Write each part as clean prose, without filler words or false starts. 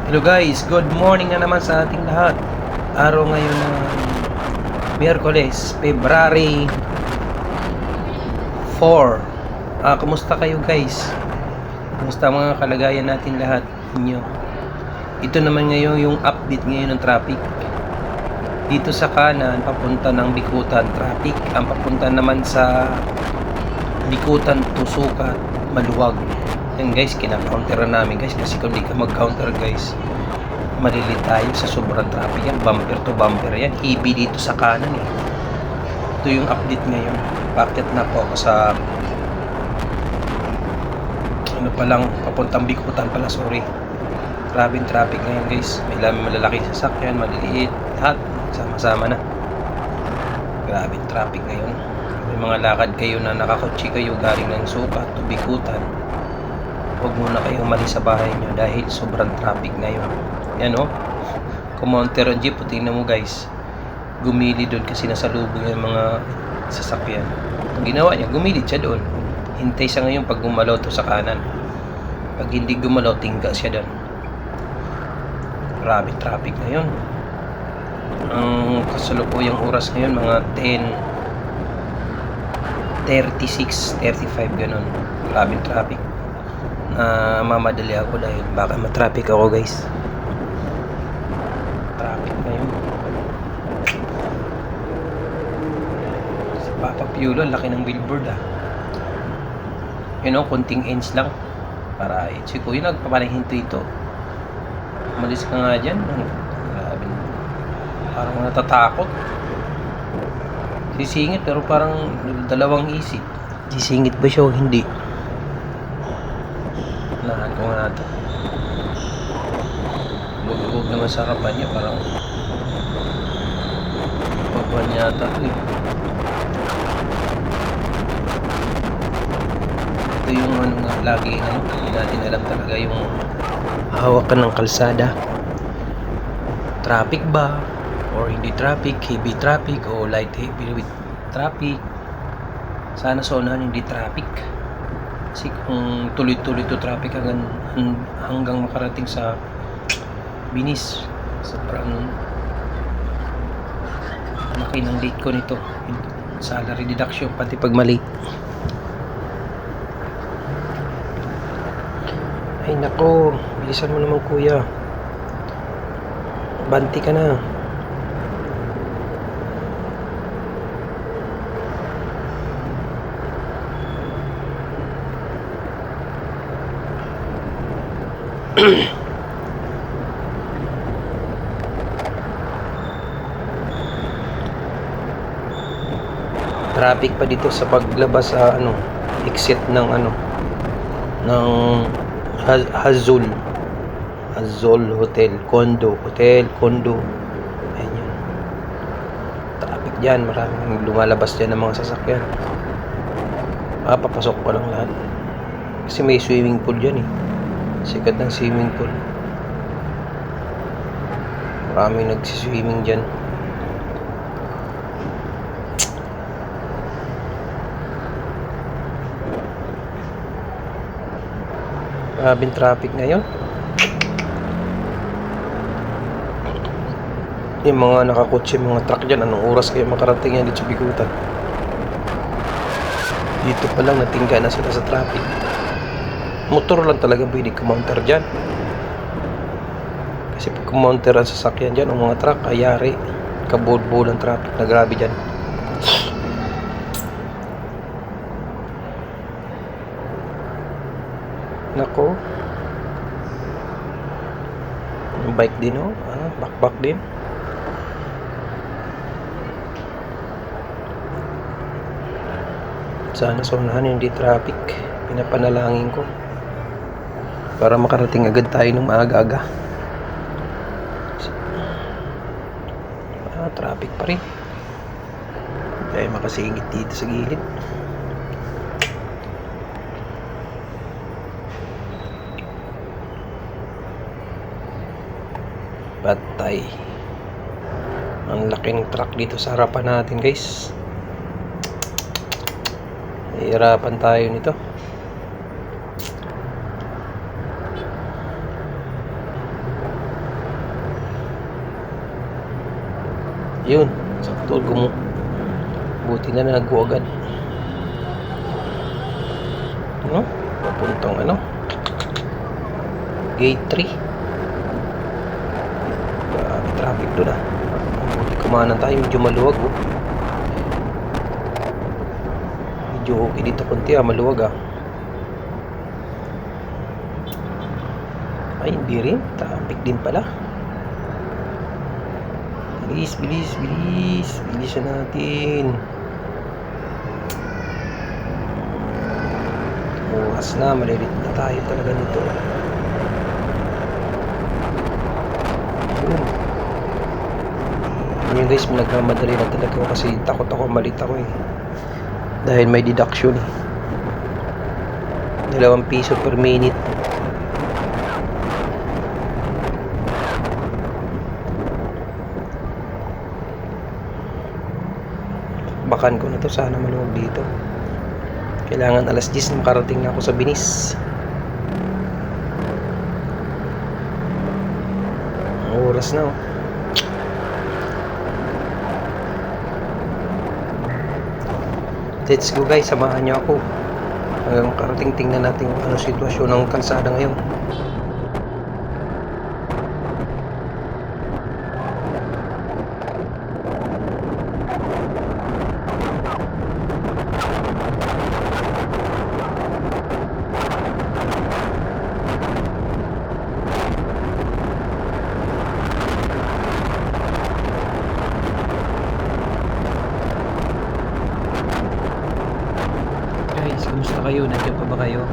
Hello guys, good morning na naman sa ating lahat. Araw ngayon ng Miyerkules, February 4. Kumusta kayo guys? Kumusta mga kalagayan natin lahat ninyo? Ito naman ngayon yung update ngayon ng traffic. Dito sa kanan, papunta ng Bikutan, traffic. Ang papunta naman sa Bikutan, Tusukat, Maluwag. Yan guys, kina-counteran namin guys, kasi kung di ka mag-counter guys, malili tayo sa sobrang traffic yan. Bumper to bumper yan. EB dito sa kanan eh. Ito yung update ngayon. Bakit na po ako sa ano pa lang, papuntang Bikutan pala, sorry. Grabing traffic ngayon guys. May malalaki sasakyan, maliliit, lahat sama-sama na. Grabing traffic ngayon. May mga lakad kayo na nakakotsi kayo galing ng Sukat to Bikutan, huwag muna kayo umalis sa bahay nyo dahil sobrang traffic ngayon. Yan o, kumonter ang jeep, tingnan mo guys, gumili doon kasi nasalubong yung mga sasakyan. Ang ginawa niya, gumili siya doon, hintay siya ngayon pag gumalaw to sa kanan. Pag hindi gumalaw, tingga siya doon. Grabe traffic ngayon. Ang kasalukuyang oras ngayon mga 10:36, 35 ganun. Grabing traffic. Mamadali ako dahil baka matraffic ako guys. Traffic ngayon. Sa Papa Piolo, laki ng billboard You know, konting inch lang para si kuya nagpapanahinto ito. Umalis ka nga dyan. Grabe, parang natatakot. Sisingit pero parang dalawang isip. Sisingit ba siya o hindi? Nahan ko nga ito. Lugubog naman sa harapan niya, parang pagwan yata ito eh. Ito yung ano nga lagi, hindi natin alam talaga yung hawakan ng kalsada. Traffic ba or hindi traffic, heavy traffic o light heavy with traffic. Sana sa unahan hindi traffic. Kasi kung tuloy-tuloy to traffic hanggang makarating sa Binis, sobrang laki ng late ko nito. Salary deduction pati pag malate. Ay nako, bilisan mo naman kuya. Banti ka na. Traffic pa dito sa paglabas sa exit ng ng Hazul Hotel Condo. Ayun yun. Traffic dyan, maraming lumalabas dyan ng mga sasakyan. Papasok pa lang lahat kasi may swimming pool dyan eh. Sikat ng swimming pool, maraming nagsiswimming dyan. Grabing traffic ngayon. Yung mga nakakotse, mga truck dyan, anong oras kayo makarating yan dito sa Bikutan? Dito pa lang natingga na sila sa traffic. Motor lang talaga pwede kumonter dyan. Kasi pag kumonter ang sasakyan dyan, ang mga truck, ayari, kabulbul ang traffic na grabe dyan. Nako, yung bike din backpack din. Sana sa unahan hindi traffic. Pinapanalangin ko para makarating agad tayo ng maaga-aga. Traffic pa rin. Kaya makasingit dito sa gilid. Patay. Ang laking truck dito sa harapan natin guys. Hihirapan tayo nito. Yun, sakto mo. Buti na nagko agad. Ano? Papuntang ano? Gate 3. Grabe traffic doon ah. Buti kumanan tayo, medyo maluwag oh. Medyo okay dito konti ah, maluwag ah. Ay, hindi rin. Traffic din pala. Bilis, bilis, bilis. Bilisan natin. Oras na, malilit na tayo talaga nito. Yun guys, nagmamadali na talaga ako kasi takot ako, malit ako eh. Dahil may deduction eh. 2 piso per minute. Bakan ko na to, sana maluwag dito. Kailangan alas 10 na makarating na ako sa Binis. Ang oras na oh. Let's go guys, samahan nyo ako. Hanggang karating tingnan natin ano sitwasyon ng kalsada ngayon. Kumusta kayo? Nandiyan pa ba kayo?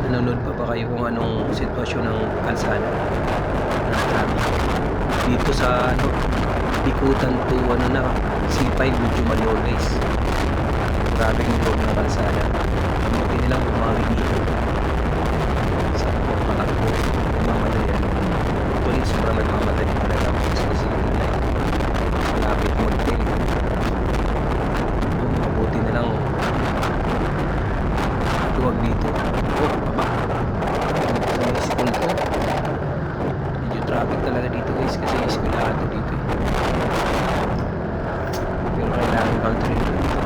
Nanonood pa ba kayo kung anong sitwasyon ng kalsada ng traffic dito sa ano, Bikutan to ano na C5, medyo maluwag guys. Grabe yung road ng kalsada. Mabuti nilang umawin dito sa patakbo, nagmamadali yan. Tuloy sobrang nagmamadali talaga ako sa city line malapit mag-tail. Mabuti nilang luwag dito. Oh, baba. May school to. Medyo traffic talaga dito guys kasi eskwelahan to dito eh. Pero kailangan kang train dito.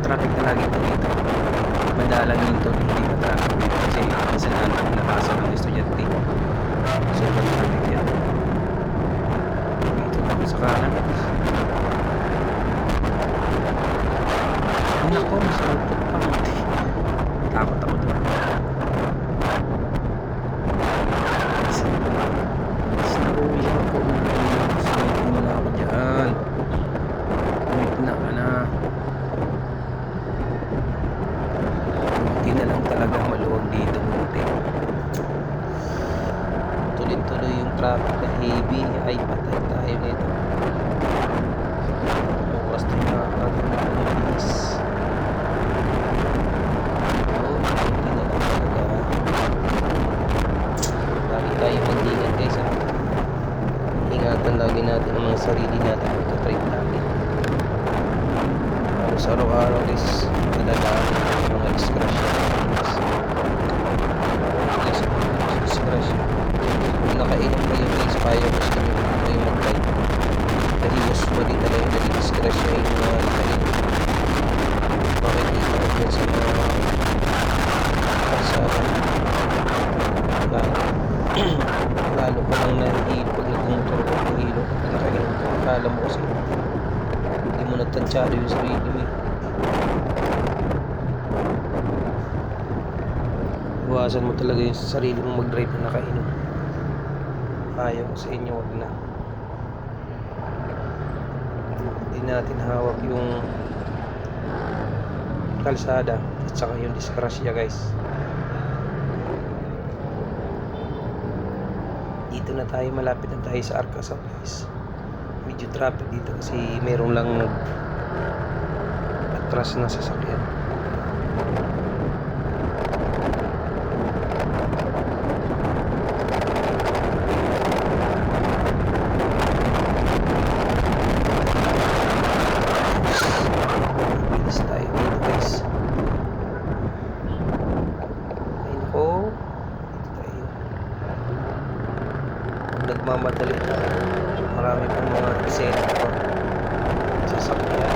Traffic talaga ito dito. Madalang yun to, hindi pa traffic dito kasi minsan nakasal ng estudyante. Sobrang traffic yan. Dito ako sa kanan. Nako, masalupot pa. Takot ako doon. Nauwi ako. Sinayin mo na ako dyan. Umipna ka na. Buti na lang talaga maluwag dito. Buti. Tuloy-tuloy yung traffic na heavy. Ay, patay tayo nito. Bukas tayo nakakagod na bilis. Tayo mag-ingat guys ha. Ingatan lagi natin ang mga sarili natin ito trip natin. Halos araw-araw guys nalalaan ng mga disgrasya. Disgrasya. Kung nakainom kayo guys, payo guys kami kung kayo mag-try. Dahil usually talaga nadi-disgrasya yung mga nakainom. Makikita ko dyan sa mga kalsada. Lalo pa lang nahihilo pag nagmumotor ko, nahihilo pag nakainom ko. Akala mo kasi hindi mo natansyado yung sarili mo eh. Iwasan mo talaga yung sarili mong mag-drive na nakainom. Ayaw ko sa inyo, wag na. Hindi natin hawak yung kalsada at saka yung disgrasya guys. Dito na tayo, malapit na tayo sa Arcasao guys. Medyo traffic dito kasi mayroong lang atras na sasakyan. Bilis tayo dito guys. Ay nako, dito tayo. nagmamadali na. Marami pang mga eksena pa. Sasakyan.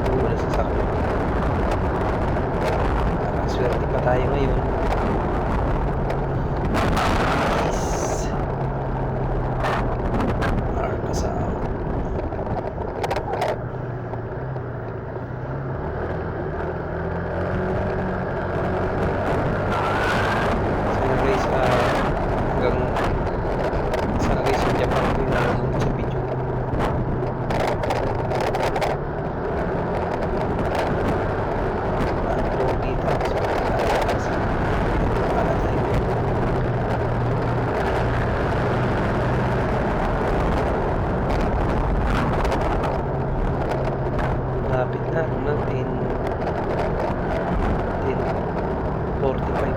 Wala sasakyan. Swerte pa tayo ngayon. Yes. Arcas out. Sana guys, hanggang sana guys yung Japan ko yung nanonood sa video. Lapit na ano na 10:45.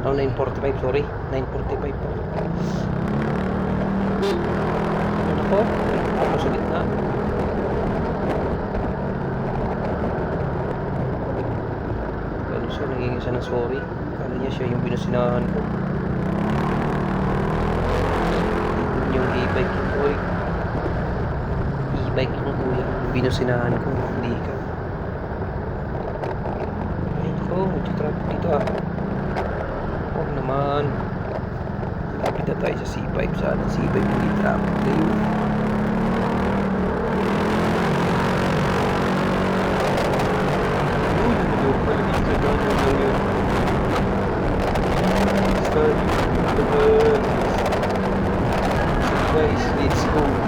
Oh, 9:45, sorry. 9:45 pa. Ano po? Ako sa gitna. Ano siya, naging isa na sorry. Kala niya siya yung binusinahan ko. Yung e-bike yung boy. E-bike yung kuya. Binusinahan ko. Hindi ka. Ay ko, medyo traffic dito ah. Huwag naman. Lapit na tayo sa C5. Sana C5 hindi traffic kayo. Uy, medyo pala dito na lang yun. Start the bus. So guys, let's go.